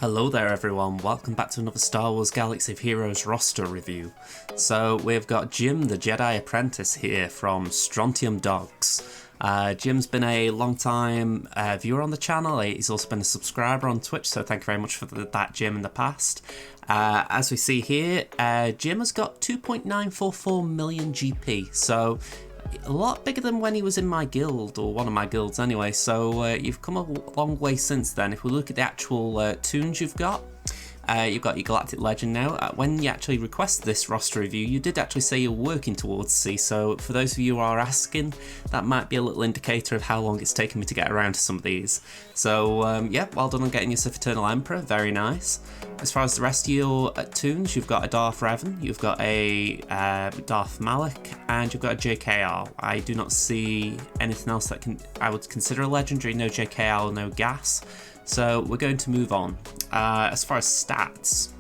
Hello there everyone, welcome back to another Star Wars Galaxy of Heroes roster review. So we've got Jim the Jedi Apprentice here from Strontium Dogs. Jim's been a long time viewer on the channel, he's also been a subscriber on Twitch, so thank you very much for that, Jim, in the past. As we see here, Jim has got 2.944 million GP, so a lot bigger than when he was in my guild, or one of my guilds anyway, so you've come a long way since then. If we look at the actual tunes you've got your Galactic Legend now. When you actually requested this roster review, you did actually say you're working towards C, so for those of you who are asking, that might be a little indicator of how long it's taken me to get around to some of these. So yeah, well done on getting your Sith Eternal Emperor, very nice. As far as the rest of your tunes, you've got a Darth Revan, you've got a Darth Malak, and you've got a JKR. I do not see anything else that I would consider a legendary, no JKR, no gas. So we're going to move on. As far as stats,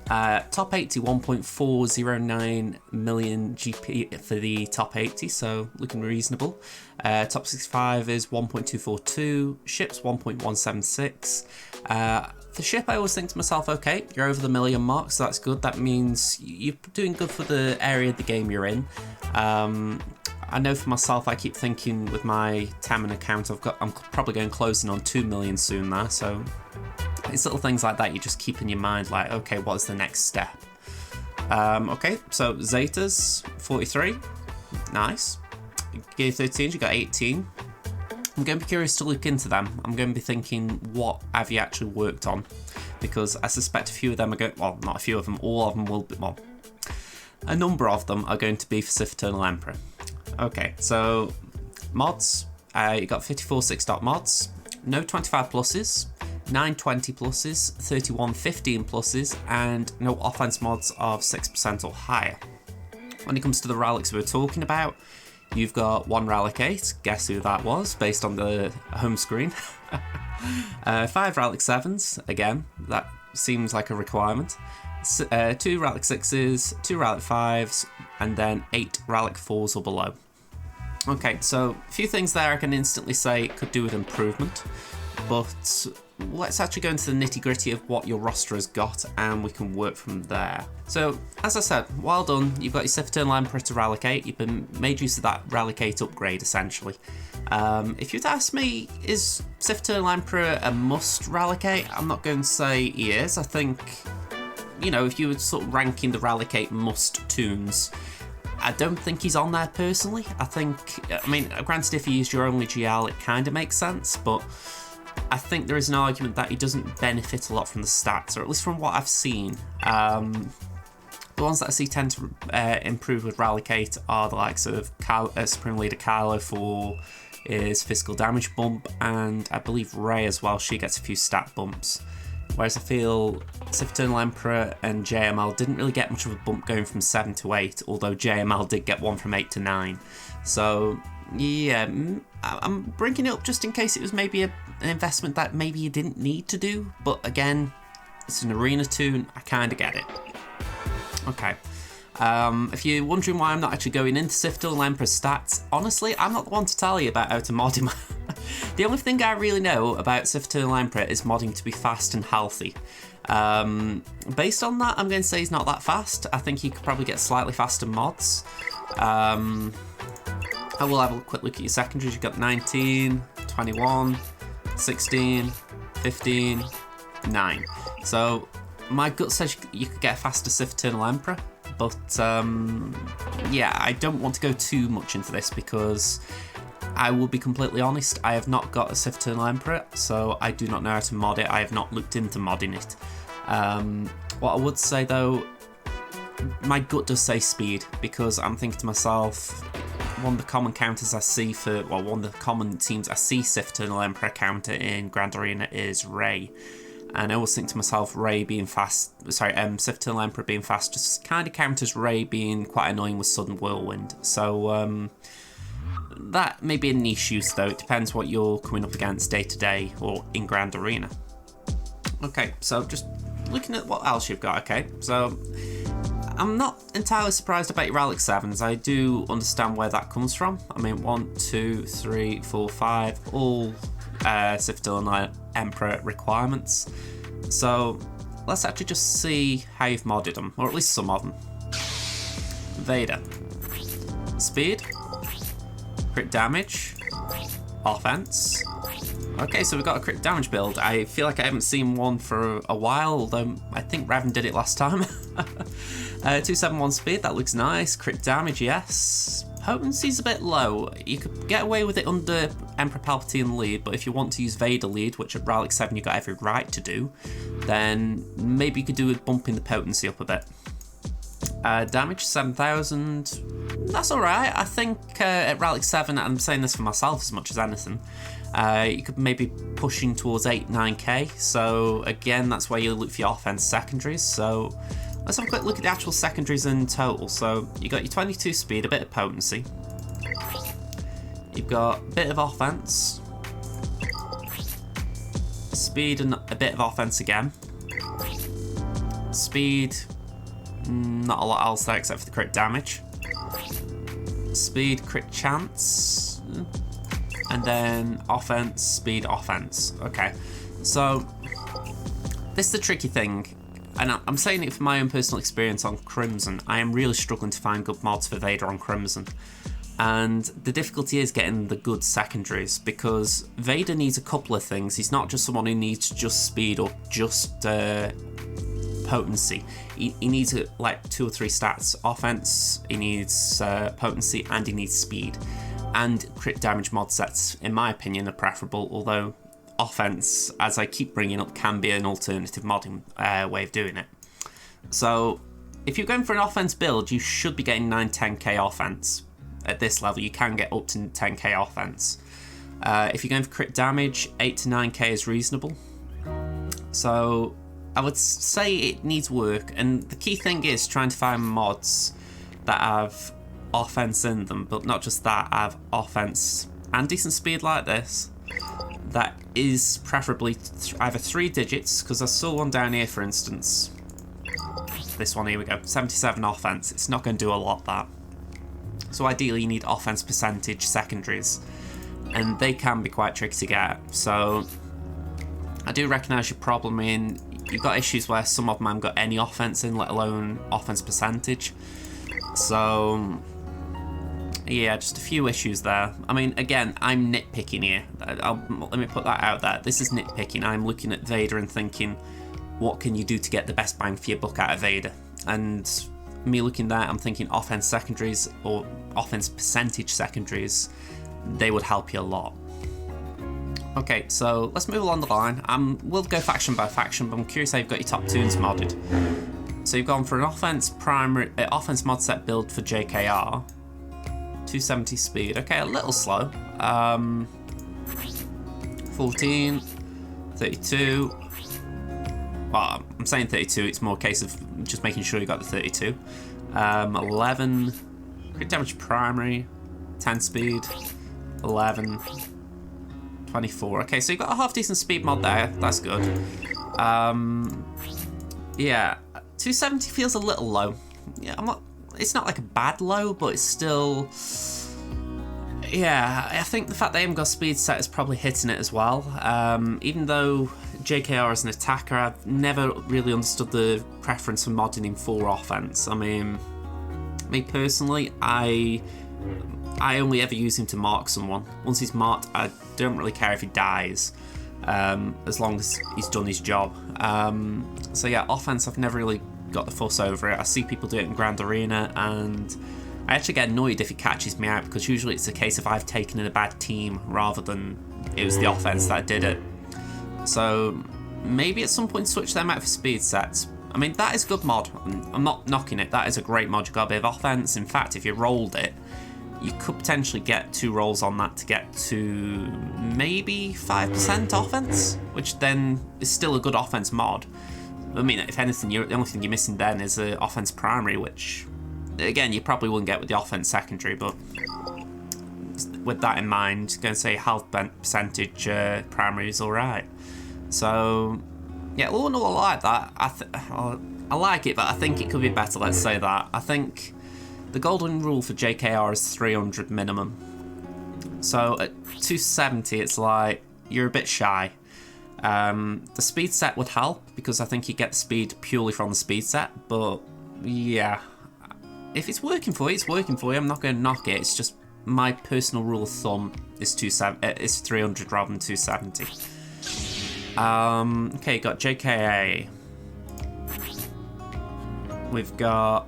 top 80, 1.409 million GP for the top 80, so looking reasonable. Top 65 is 1.242, ships 1.176. The ship, I always think to myself, okay, you're over the million mark, so that's good. That means you're doing good for the area of the game you're in. I know for myself, I keep thinking with my Tammin account, I'm probably going closing on 2 million soon there, so it's little things like that you just keep in your mind, like, okay, what's the next step? Okay, so Zetas, 43, nice. Gear 13, you got 18. I'm going to be curious to look into them. I'm going to be thinking, what have you actually worked on? Because I suspect a few of them are going, well, not a few of them, all of them will be, well, a number of them are going to be for Sith Eternal Emperor. Okay, so mods, you got 54 6-dot mods, no 25 pluses, 9 20 pluses, 31 15 pluses, and no offense mods of 6% or higher. When it comes to the relics we were talking about, you've got 1 relic 8, guess who that was, based on the home screen. 5 relic 7s, again, that seems like a requirement. 2 relic 6s, 2 relic 5s, and then 8 relic 4s or below. Okay, so a few things there I can instantly say could do with improvement, but let's actually go into the nitty-gritty of what your roster has got, and we can work from there. So, as I said, well done, you've got your Sith Eternal Emperor to Relic 8, you've been made use of that Relic 8 upgrade, essentially. If you'd ask me, is Sith Eternal Emperor a must Relic 8? I'm not going to say he is. I think, you know, if you were sort of ranking the Relic 8 must tunes, I don't think he's on there personally. I mean, granted, if he is your only GL, it kind of makes sense, but I think there is an argument that he doesn't benefit a lot from the stats, or at least from what I've seen. The ones that I see tend to improve with Relic 8 are the likes of Supreme Leader Kylo for his physical damage bump, and I believe Rey as well, she gets a few stat bumps. Whereas I feel Sith Eternal Emperor and JML didn't really get much of a bump going from 7 to 8, although JML did get one from 8 to 9. So yeah, I'm bringing it up just in case it was maybe an investment that maybe you didn't need to do, but again, it's an arena tune, I kind of get it. Okay, if you're wondering why I'm not actually going into Sith Eternal Emperor's stats, honestly, I'm not the one to tell you about how to mod him. The only thing I really know about Sith Eternal Emperor is modding to be fast and healthy. Based on that, I'm going to say he's not that fast. I think you could probably get slightly faster mods. I will have a quick look at your secondaries. You've got 19, 21, 16, 15, 9. So my gut says you could get a faster Sith Eternal Emperor, but yeah, I don't want to go too much into this because I will be completely honest, I have not got a Sith Eternal Emperor, so I do not know how to mod it. I have not looked into modding it. What I would say though, my gut does say speed, because I'm thinking to myself, one of the common counters I see for, well, one of the common teams I see Sith Eternal Emperor counter in Grand Arena is Rey. And I always think to myself, Rey being fast, Sith Eternal Emperor being fast just kind of counters Rey being quite annoying with Sudden Whirlwind. So, that may be a niche use though, it depends what you're coming up against day to day or in Grand Arena. Okay, so just looking at what else you've got, okay, so I'm not entirely surprised about your Relic 7s, I do understand where that comes from. I mean, 1, 2, 3, 4, 5, all Sith Eternal Emperor requirements. So let's actually just see how you've modded them, or at least some of them. Vader. Speed. Crit damage. Offense. Okay, so we've got a crit damage build. I feel like I haven't seen one for a while, although I think Revan did it last time. 271 speed, that looks nice. Crit damage, yes. Potency's a bit low. You could get away with it under Emperor Palpatine lead, but if you want to use Vader lead, which at Relic 7 you got every right to do, then maybe you could do with bumping the potency up a bit. Damage 7,000. That's alright. I think at Relic 7, I'm saying this for myself as much as anything, you could maybe pushing towards 8-9k. So again, that's where you look for your offense secondaries. So let's have a quick look at the actual secondaries in total. So you got your 22 speed, a bit of potency. You've got a bit of offense, speed, and a bit of offense again. Speed, not a lot else there except for the crit damage. Speed, crit chance, and then offense, speed, offense. Okay, so this is the tricky thing, and I'm saying it from my own personal experience on Crimson. I am really struggling to find good mods for Vader on Crimson, and the difficulty is getting the good secondaries, because Vader needs a couple of things. He's not just someone who needs just speed or just potency. He needs like 2 or 3 stats: offense, he needs potency, and he needs speed. And crit damage mod sets, in my opinion, are preferable, although offense, as I keep bringing up, can be an alternative modding way of doing it. So if you're going for an offense build, you should be getting 9-10k offense. At this level, you can get up to 10k offense. If you're going for crit damage, 8-9k is reasonable. So I would say it needs work, and the key thing is trying to find mods that have offense in them, but not just that, have offense and decent speed like this. That is preferably either 3 digits, because I saw one down here, for instance. This one, here we go, 77 offense. It's not going to do a lot, that. So ideally you need offense percentage secondaries, and they can be quite tricky to get. So I do recognise your problem in you've got issues where some of them haven't got any offense in, let alone offense percentage. So yeah, just a few issues there. I mean, again, I'm nitpicking here. Let me put that out there. This is nitpicking. I'm looking at Vader and thinking, what can you do to get the best bang for your buck out of Vader? And me looking there, I'm thinking offense secondaries or offense percentage secondaries, they would help you a lot. Okay, so let's move along the line. We'll go faction by faction, but I'm curious how you've got your top tunes modded. So you've gone for an offense mod set build for JKR. 270 speed. Okay, a little slow. 14, 32. Well, I'm saying 32. It's more a case of just making sure you got the 32. 11. Crit damage primary. 10 speed. 11. 24. Okay, so you've got a half decent speed mod there. That's good. Yeah, 270 feels a little low. Yeah, it's not like a bad low, but it's still. Yeah, I think the fact they haven't got speed set is probably hitting it as well. Even though JKR is an attacker, I've never really understood the preference for modding him for offense. I mean, me personally, I only ever use him to mark someone. Once he's marked, I don't really care if he dies, as long as he's done his job. So yeah, offense, I've never really got the fuss over it. I see people do it in Grand Arena, and I actually get annoyed if he catches me out, because usually it's a case of I've taken in a bad team rather than it was the offense that did it. So maybe at some point switch them out for speed sets. I mean, that is a good mod. I'm not knocking it. That is a great mod. You've got a bit of offense. In fact, if you rolled it, you could potentially get 2 rolls on that to get to maybe 5% offense, which then is still a good offense mod. I mean, if anything, the only thing you're missing then is an offense primary, which, again, you probably wouldn't get with the offense secondary, but with that in mind, going to say health percentage primary is alright. So, yeah, all in all, I like that. I like it, but I think it could be better, let's say that. I think the golden rule for JKR is 300 minimum. So at 270, it's like, you're a bit shy. The speed set would help, because I think you get the speed purely from the speed set, but yeah. If it's working for you, it's working for you. I'm not going to knock it. It's just my personal rule of thumb is 300 rather than 270. Okay, got JKA. We've got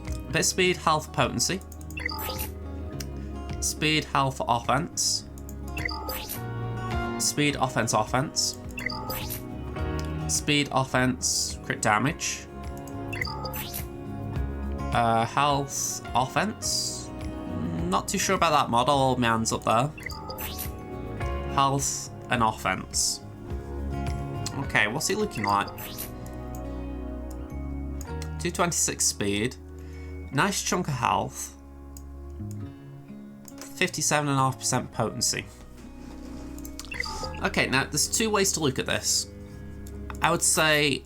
a bit of speed, health, potency. Speed, health, offense. Speed, offense, offense. Speed, offense, crit damage. Health, offense. Not too sure about that mod. I'll hold my hands up there. Health and offense. Okay, what's he looking like? 226 speed. Nice chunk of health. 57.5% potency. Okay, now there's two ways to look at this. I would say,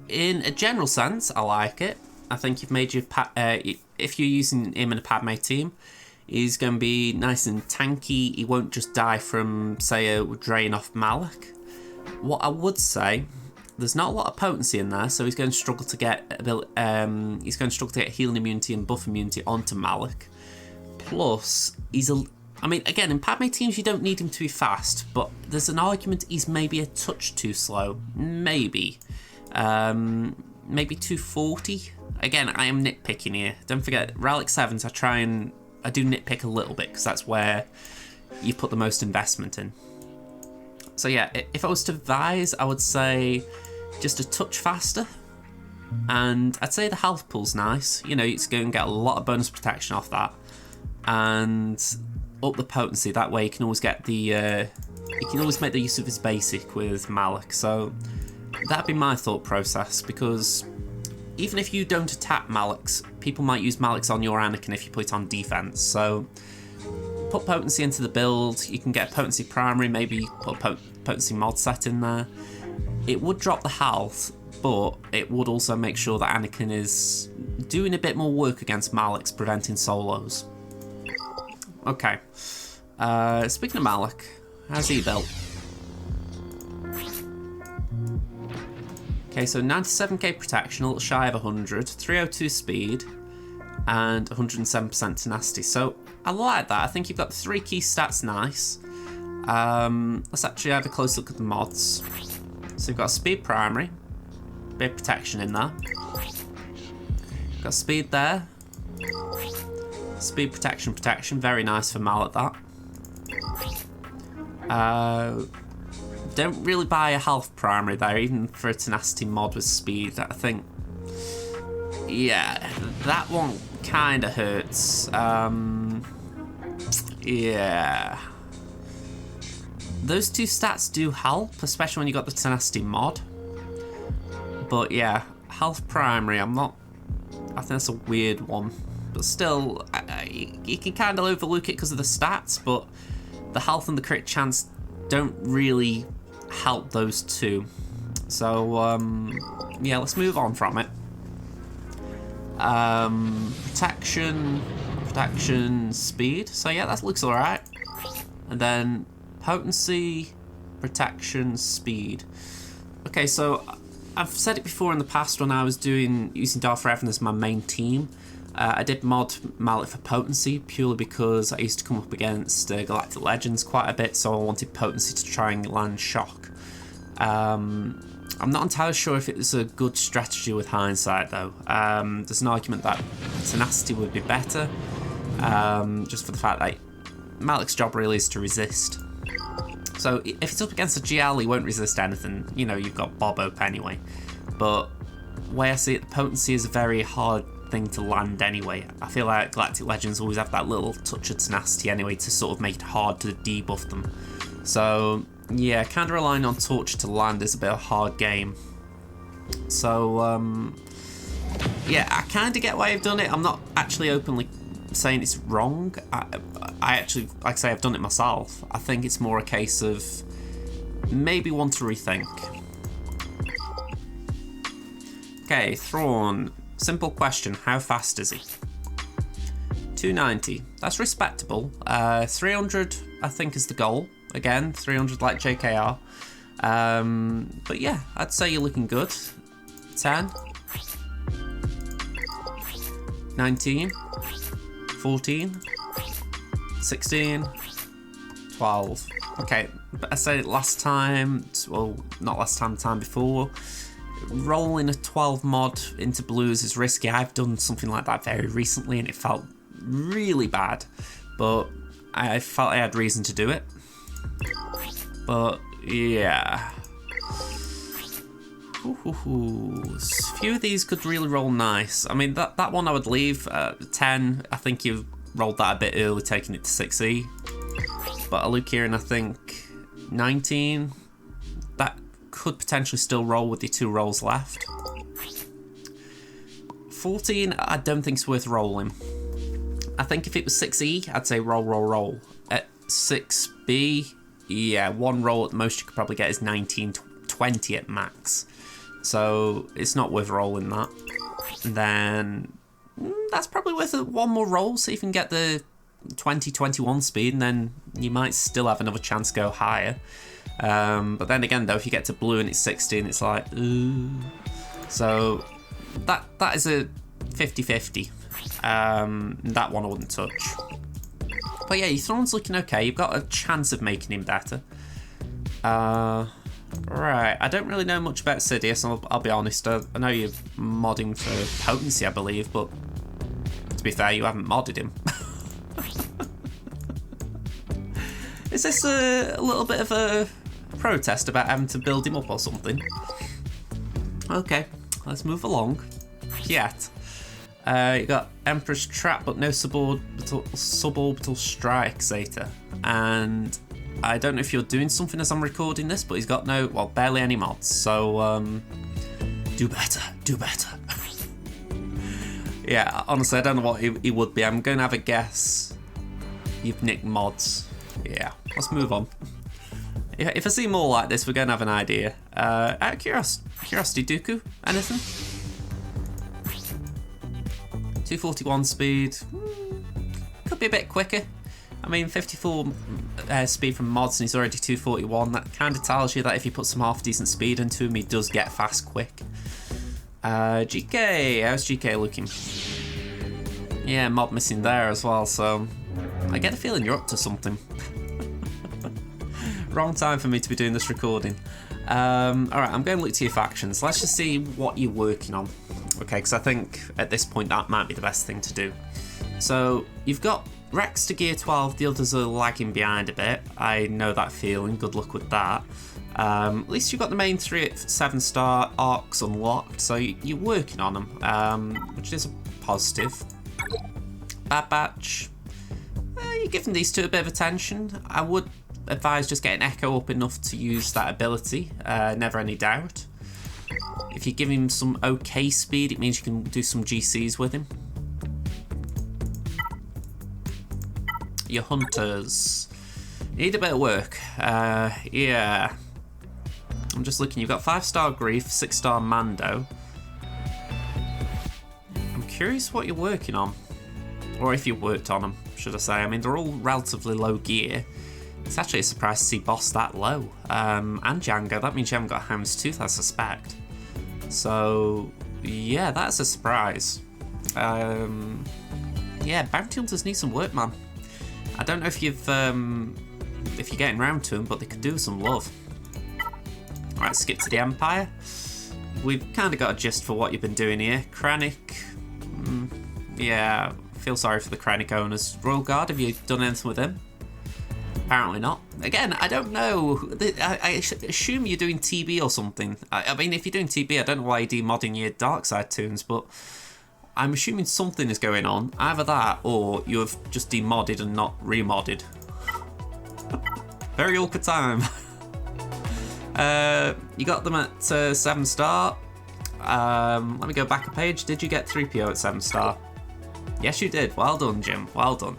in a general sense, I like it. I think you've made your if you're using him in a Padme team, he's going to be nice and tanky. He won't just die from, say, a drain off Malak. What I would say, there's not a lot of potency in there, so he's going to struggle to get healing immunity and buff immunity onto Malak. Plus, I mean, again, in Padme teams, you don't need him to be fast, but there's an argument he's maybe a touch too slow. Maybe. Maybe 240. Again, I am nitpicking here. Don't forget, Relic 7s, I do nitpick a little bit, because that's where you put the most investment in. So yeah, if I was to advise, I would say just a touch faster. And I'd say the health pool's nice. You know, it's going to get a lot of bonus protection off that. And up the potency, that way you can always get the you can always make the use of his basic with Malak. So that'd be my thought process, because even if you don't attack Malaks, people might use Malaks on your Anakin if you put it on defense. So put potency into the build. You can get a potency primary, maybe put a potency mod set in there. It would drop the health, but it would also make sure that Anakin is doing a bit more work against Malaks, preventing solos. Okay. Speaking of Malak, how's he built? Okay, so 97k protection, a little shy of 100, 302 speed, and 107% tenacity. So I like that. I think you've got the 3 key stats nice. Let's actually have a close look at the mods. So you've got speed primary, bit of protection in there. Got speed there. Speed protection, very nice for Malak that. Don't really buy a health primary there, even for a tenacity mod with speed. I think, yeah, that one kind of hurts. Yeah. Those two stats do help, especially when you got the tenacity mod. But yeah, health primary, I think that's a weird one. But still, you can kind of overlook it because of the stats, but the health and the crit chance don't really help those two. So, yeah, let's move on from it. Protection, speed. So yeah, that looks alright. And then potency, protection, speed. Okay, so I've said it before in the past when I was using Darth Revan as my main team. I did mod Malak for potency purely because I used to come up against Galactic Legends quite a bit, so I wanted potency to try and land shock. I'm not entirely sure if it was a good strategy with hindsight though. There's an argument that tenacity would be better, just for the fact that Malak's job really is to resist. So if it's up against a GL, he won't resist anything. You know, you've got Bob Ope anyway. But the way I see it, the potency is a very hard thing to land anyway. I feel like Galactic Legends always have that little touch of tenacity anyway to sort of make it hard to debuff them. So yeah, kind of relying on Torture to land is a bit of a hard game. So yeah, I kind of get why I've done it. I'm not actually openly saying it's wrong. I actually, like I say, I've done it myself. I think it's more a case of maybe want to rethink. Okay, Thrawn. Simple question, how fast is he? 290, that's respectable. 300 I think is the goal. Again, 300 like JKR. But yeah, I'd say you're looking good. 10, 19, 14, 16, 12. Okay, but I said it last time, well, not last time, the time before. Rolling a 12 mod into blues is risky. I've done something like that very recently and it felt really bad, but I felt I had reason to do it. But yeah. A few of these could really roll nice. I mean, that one I would leave. 10, I think you rolled that a bit early, taking it to 6E. But a Luke here, and I think 19, that could potentially still roll with your 2 rolls left. 14, I don't think it's worth rolling. I think if it was 6E, I'd say roll, roll, roll. At 6B, yeah, 1 roll at the most you could probably get is 19, 20 at max. So it's not worth rolling that. And then that's probably worth 1 more roll, so you can get the 20, 21 speed, and then you might still have another chance to go higher. But then again, though, if you get to blue and it's 16, it's like, ooh. So that is a 50-50. That one I wouldn't touch. But yeah, your Thrawn's looking okay. You've got a chance of making him better. Right, I don't really know much about Sidious, I'll be honest. I know you're modding for potency, I believe, but to be fair, you haven't modded him. Is this a little bit of a protest about having to build him up or something? Okay, let's move along. Yet. You got Emperor's Trap, but no suborbital strike Zeta. And I don't know if you're doing something as I'm recording this, but he's got no, well, barely any mods. So, do better, do better. Yeah, honestly, I don't know what he would be. I'm going to have a guess. You've nicked mods. Yeah, let's move on. If I see more like this, we're going to have an idea. Out of curiosity, Dooku, anything? 241 speed. Could be a bit quicker. I mean, 54 speed from mods and he's already 241. That kind of tells you that if you put some half-decent speed into him, he does get fast quick. GK, how's GK looking? Yeah, mod missing there as well, so I get the feeling you're up to something. Wrong time for me to be doing this recording. Alright, I'm going to look to your factions. Let's just see what you're working on. Okay, because I think at this point that might be the best thing to do. So, you've got Rex to gear 12, the others are lagging behind a bit. I know that feeling, good luck with that. At least you've got the main 3 at 7-star arcs unlocked, so you're working on them, which is a positive. Bad Batch, you're giving these 2 a bit of attention. I would advise just getting Echo up enough to use that ability, never any doubt. If you give him some okay speed, it means you can do some GCs with him. Your hunters need a bit of work. Yeah. I'm just looking, you've got 5-star Grief, 6-star Mando. I'm curious what you're working on. Or if you worked on them, should I say. I mean, they're all relatively low gear. It's actually a surprise to see Boss that low. And Django, that means you haven't got Ham's Tooth, I suspect. So, yeah, that's a surprise. Yeah, Bounty Hunters need some work, man. I don't know if you're getting round to them, but they could do some love. Alright, skip to the Empire. We've kind of got a gist for what you've been doing here. Krennic, yeah, feel sorry for the Krennic owners. Royal Guard, have you done anything with him? Apparently not. Again, I don't know. I assume you're doing TB or something. I mean, if you're doing TB, I don't know why you're demodding your dark side tunes, but I'm assuming something is going on. Either that, or you have just demodded and not remodded. Very awkward time. You got them at 7-star. Let me go back a page. Did you get 3PO at 7-star? Yes, you did. Well done, Jim. Well done.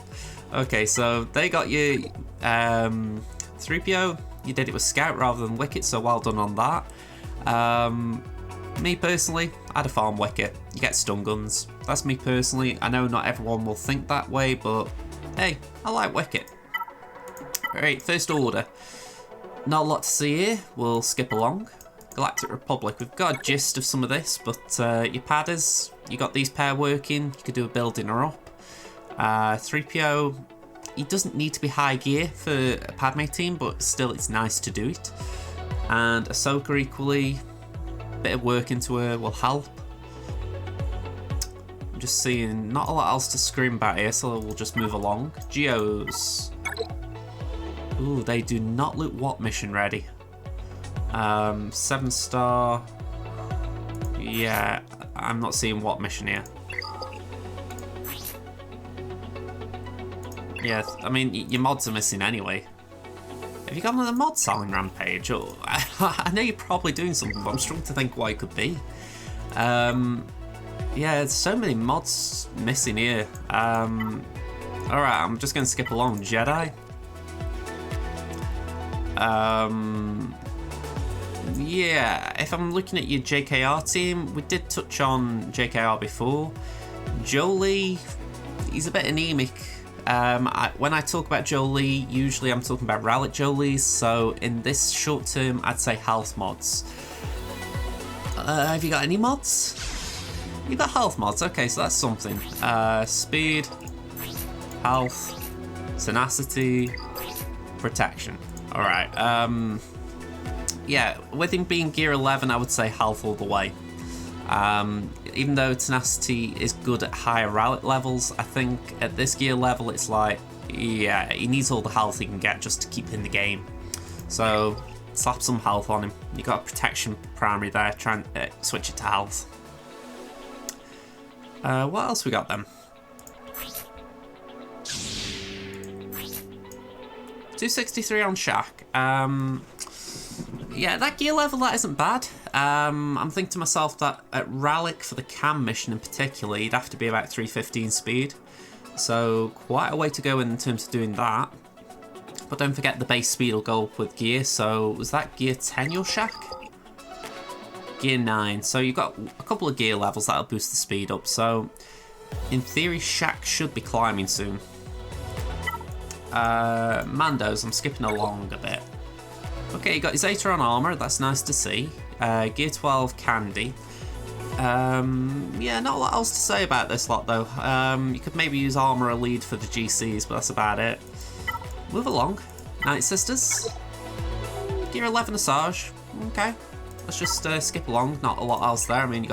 Okay, so they got you 3PO. You did it with Scout rather than Wicket, so well done on that. Me personally, I'd farm Wicket. You get stun guns. That's me personally. I know not everyone will think that way, but hey, I like Wicket. Alright, First Order. Not a lot to see here. We'll skip along. Galactic Republic. We've got a gist of some of this, but your padders, you got these pair working. You could do a building her up. 3PO, he doesn't need to be high gear for a Padme team, but still it's nice to do it. And Ahsoka equally, a bit of work into her will help. I'm just seeing not a lot else to scream about here, so we'll just move along. Geos. Ooh, they do not look what mission ready. 7-star. Yeah, I'm not seeing what mission here. Yeah, I mean, your mods are missing anyway. Have you gone on a mod selling rampage? Or, I know you're probably doing something, but I'm struggling to think what it could be. Yeah, there's so many mods missing here. Alright, I'm just going to skip along. Jedi. Yeah, if I'm looking at your JKR team, we did touch on JKR before. Jolie, he's a bit anemic. When I talk about Jolie, usually I'm talking about relic Jolies, so in this short term, I'd say health mods. Have you got any mods? You've got health mods, okay, so that's something. Speed, health, tenacity, protection. Alright, yeah, with him being gear 11, I would say health all the way. Even though tenacity is good at higher relic levels, I think at this gear level it's like, yeah, he needs all the health he can get just to keep in the game. So slap some health on him. You got a protection primary there, try and switch it to health. What else we got then? 263 on Shaq. Yeah, that gear level, that isn't bad. I'm thinking to myself that at Relic, for the cam mission in particular, you'd have to be about 315 speed. So quite a way to go in terms of doing that. But don't forget the base speed will go up with gear. So was that gear 10 your Shaq? Gear 9. So you've got a couple of gear levels that'll boost the speed up. So in theory, Shaq should be climbing soon. Mandos, I'm skipping along a bit. Okay, you got Zeta on armor, that's nice to see. Gear 12 Candy. Yeah, not a lot else to say about this lot though. You could maybe use armor or lead for the GCs, but that's about it. Move along. Night Sisters. Gear 11 Asajj. Okay, let's just skip along. Not a lot else there. I mean, you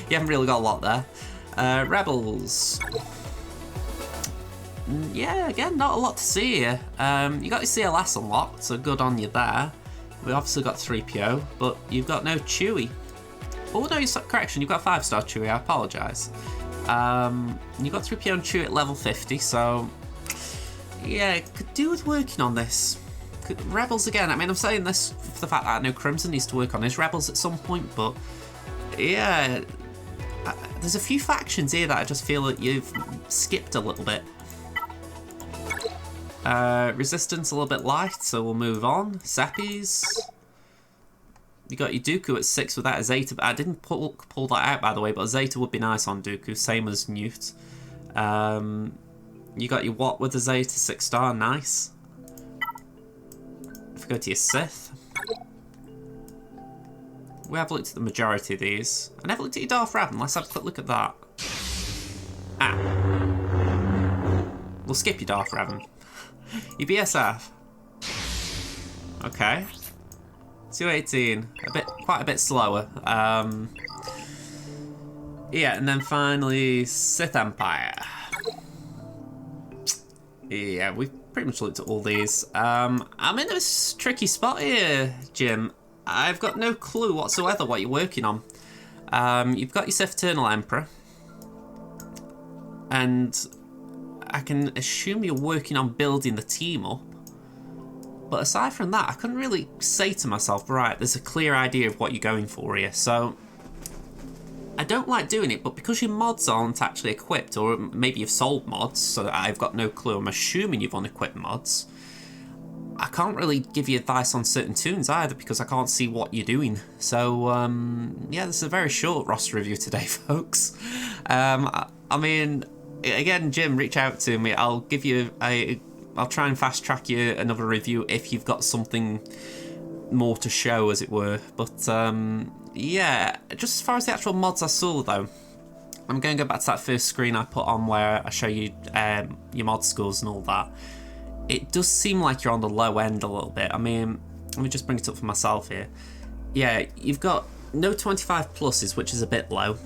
haven't really got a lot there. Rebels. Yeah, again, not a lot to see here. You got your CLS unlocked, so good on you there. We obviously got 3PO, but you've got no Chewie. Oh no, correction, you've got 5-star Chewie, I apologise. You got 3PO and Chewie at level 50, so yeah, could do with working on this. Rebels again, I mean, I'm saying this for the fact that I know Crimson needs to work on his Rebels at some point, but yeah, there's a few factions here that I just feel that you've skipped a little bit. Resistance a little bit light, so we'll move on. Seppies. You got your Dooku at 6 without a Zeta, but I didn't pull that out by the way, but a Zeta would be nice on Dooku, same as Newt. You got your Watt with a Zeta, 6-star, nice. If we go to your Sith. We have looked at the majority of these. I never looked at your Darth Revan, let's have a quick look at that. Ah. We'll skip your Darth Revan. Your BSF. Okay. 218. Quite a bit slower. Yeah, and then finally Sith Empire. Yeah, we've pretty much looked at all these. I'm in this tricky spot here, Jim. I've got no clue whatsoever what you're working on. You've got your Sith Eternal Emperor. And I can assume you're working on building the team up. But aside from that, I couldn't really say to myself, right, there's a clear idea of what you're going for here. So I don't like doing it, but because your mods aren't actually equipped, or maybe you've sold mods, so that I've got no clue, I'm assuming you've unequipped mods, I can't really give you advice on certain tunes either, because I can't see what you're doing. So, yeah, this is a very short roster review today, folks. I mean, again, Jim, reach out to me. I'll give you a I'll try and fast track you another review if you've got something more to show, as it were. But yeah, just as far as the actual mods I saw though, I'm going to go back to that first screen I put on where I show you your mod scores and all that. It does seem like you're on the low end a little bit. I mean, let me just bring it up for myself here. Yeah, you've got no 25 pluses, which is a bit low,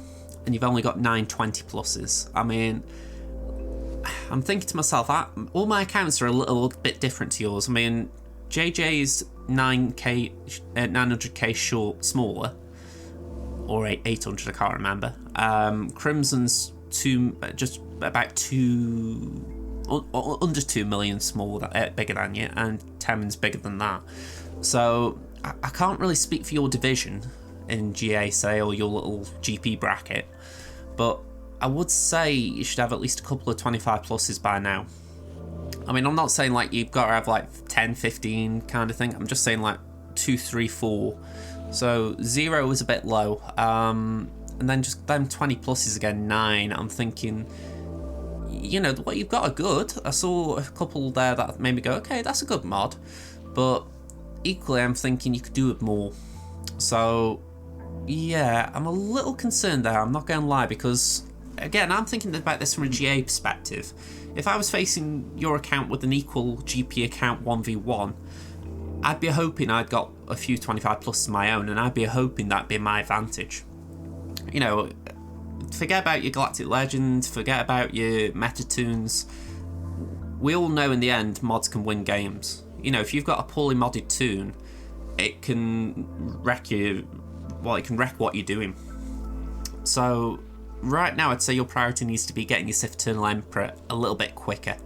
and you've only got 9 20 pluses. I mean, I'm thinking to myself, all my accounts are a little bit different to yours. I mean, JJ's 900k short, smaller, or 800, I can't remember. Crimson's just about under 2 million smaller, bigger than you, and Temen's bigger than that. So I can't really speak for your division in GA, say, or your little GP bracket, but I would say you should have at least a couple of 25 pluses by now. I mean, I'm not saying like you've got to have like 10, 15 kind of thing. I'm just saying like 2, 3, 4. So 0 was a bit low. And then just them 20 pluses again, 9. I'm thinking, you know, what you've got are good. I saw a couple there that made me go, okay, that's a good mod. But equally, I'm thinking you could do it more. So yeah, I'm a little concerned there, I'm not going to lie, because again, I'm thinking about this from a GA perspective. If I was facing your account with an equal GP account 1v1, I'd be hoping I'd got a few 25 plus of my own, and I'd be hoping that'd be my advantage. You know, forget about your Galactic Legend, forget about your meta tunes. We all know in the end, mods can win games. You know, if you've got a poorly modded tune, it can wreck you. Well, it can wreck what you're doing. So right now, I'd say your priority needs to be getting your Sith Emperor a little bit quicker.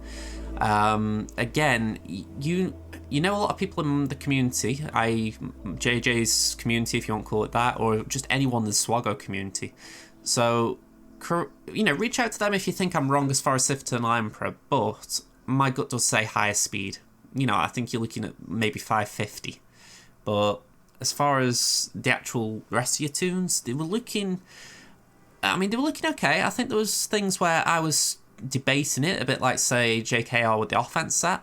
Again, you know a lot of people in the community, JJ's community, if you want to call it that, or just anyone in the SWGOH community. So, you know, reach out to them if you think I'm wrong as far as Sith Emperor, but my gut does say higher speed. You know, I think you're looking at maybe 550. But as far as the actual rest of your tunes, they were looking... I mean, they were looking okay. I think there was things where I was debating it, a bit like, say, JKR with the offense set,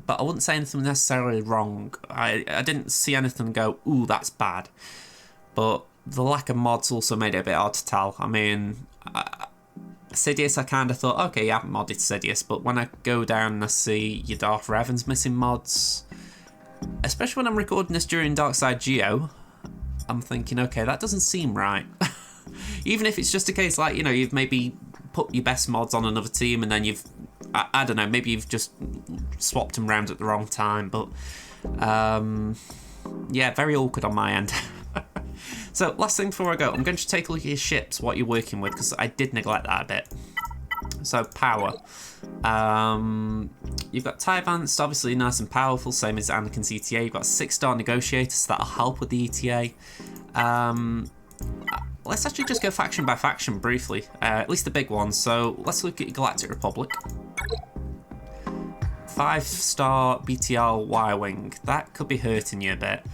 but I wouldn't say anything necessarily wrong. I didn't see anything and go, ooh, that's bad. But the lack of mods also made it a bit hard to tell. I mean, Sidious, I kind of thought, okay, you haven't modded Sidious, but when I go down and I see your Darth Revan's missing mods, especially when I'm recording this during Darkside Geo, I'm thinking, okay, that doesn't seem right. Even if it's just a case like, you know, you've maybe put your best mods on another team and then you've, I don't know, maybe you've just swapped them around at the wrong time, but yeah, very awkward on my end. So last thing before I go, I'm going to take a look at your ships, what you're working with, because I did neglect that a bit. So power. You've got Tyvanced, obviously nice and powerful, same as Anakin's ETA. You've got 6-star Negotiator, so that'll help with the ETA. Let's actually just go faction by faction briefly, at least the big ones. So let's look at Galactic Republic. 5-star BTR Y-Wing, that could be hurting you a bit.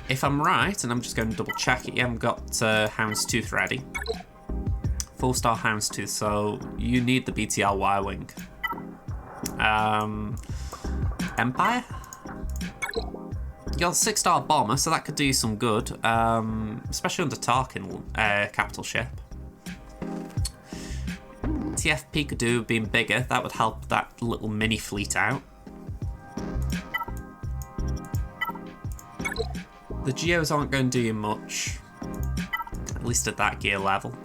If I'm right, and I'm just going to double check it, you haven't got Houndstooth ready. 4-star Houndstooth, so you need the BTR Y-Wing. Empire? You got a 6-star bomber, so that could do you some good, especially under Tarkin capital ship. TFP could do being bigger, that would help that little mini fleet out. The Geos aren't going to do you much, at least at that gear level.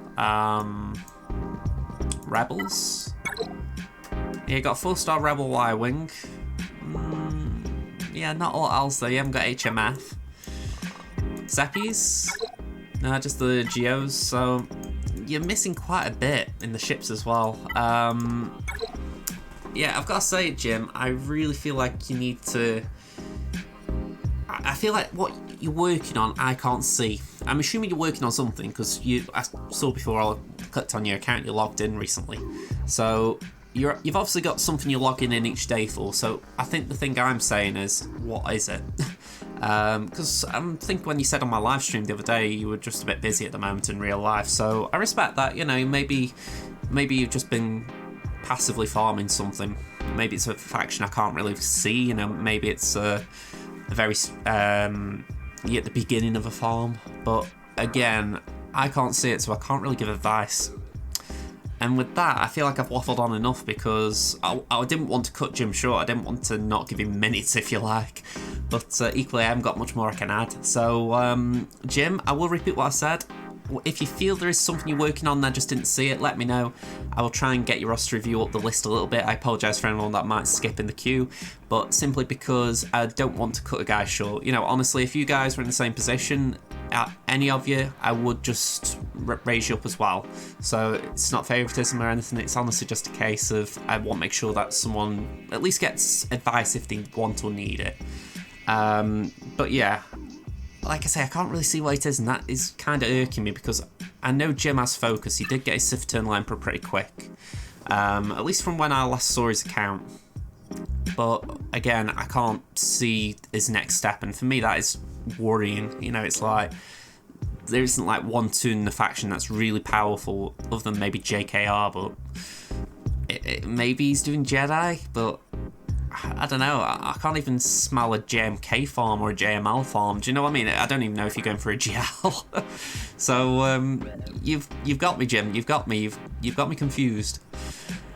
Rebels. Yeah, you got a 4-star Rebel Y-Wing. Yeah, not a lot else though. You haven't got HMF. Zeppies? No, just the Geos. So you're missing quite a bit in the ships as well. Yeah, I've got to say, Jim, I really feel like you need to... I feel like what you're working on, I can't see. I'm assuming you're working on something because I saw before I clicked on your account, you logged in recently. So you've obviously got something you're logging in each day for. So I think the thing I'm saying is, what is it? Because I think when you said on my live stream the other day, you were just a bit busy at the moment in real life. So I respect that. You know, maybe you've just been passively farming something. maybe it's a faction I can't really see, you know, maybe it's a very, at the beginning of a farm, but again, I can't see it, so I can't really give advice. And with that, I feel like I've waffled on enough because I didn't want to cut Jim short. I didn't want to not give him minutes, if you like. But equally, I haven't got much more I can add. So, Jim, I will repeat what I said. If you feel there is something you're working on that I just didn't see it, let me know. I will try and get your roster review up the list a little bit. I apologise for anyone that might skip in the queue, but simply because I don't want to cut a guy short. You know, honestly, if you guys were in the same position, any of you, I would just raise you up as well. So it's not favouritism or anything, it's honestly just a case of I want to make sure that someone at least gets advice if they want or need it. But yeah, like I say, I can't really see what it is, and that is kind of irking me because I know Jim has focus. He did get his Sith Eternal Emperor pretty quick, at least from when I last saw his account. But again, I can't see his next step, and for me that is worrying. You know, it's like there isn't like one toon in the faction that's really powerful other than maybe JKR, but maybe he's doing Jedi, but I don't know, I can't even smell a JMK farm or a JML farm. Do you know what I mean? I don't even know if you're going for a GL. So you've got me, Jim. You've got me. You've got me confused.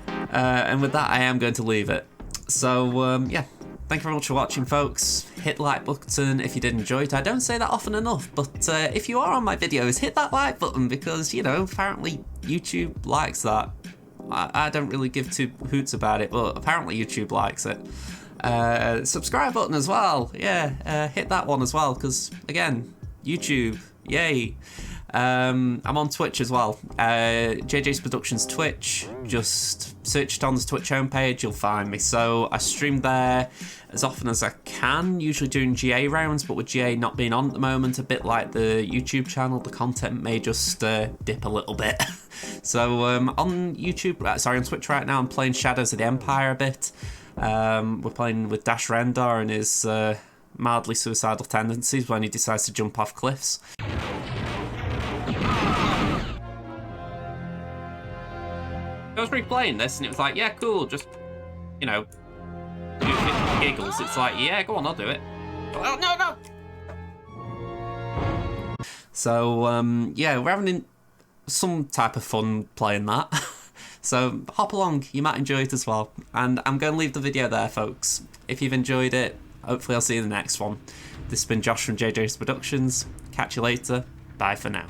And with that, I am going to leave it. So yeah, thank you very much for watching, folks. Hit the like button if you did enjoy it. I don't say that often enough, but if you are on my videos, hit that like button because, you know, apparently YouTube likes that. I don't really give two hoots about it, but apparently YouTube likes it. Subscribe button as well. Yeah, hit that one as well, because, again, YouTube, yay. I'm on Twitch as well. JJ's Productions Twitch. Just search it on the Twitch homepage, you'll find me. So I stream there as often as I can, usually doing GA rounds, but with GA not being on at the moment, a bit like the YouTube channel, the content may just dip a little bit. So on YouTube, sorry, on Twitch right now, I'm playing Shadows of the Empire a bit. We're playing with Dash Rendar and his mildly suicidal tendencies when he decides to jump off cliffs. I was replaying this and it was like, yeah, cool, just, you know, do it for giggles. It's like, yeah, go on, I'll do it. Oh, no! So, yeah, we're having some type of fun playing that. So, hop along, you might enjoy it as well. And I'm going to leave the video there, folks. If you've enjoyed it, hopefully I'll see you in the next one. This has been Josh from JJ's Productions. Catch you later. Bye for now.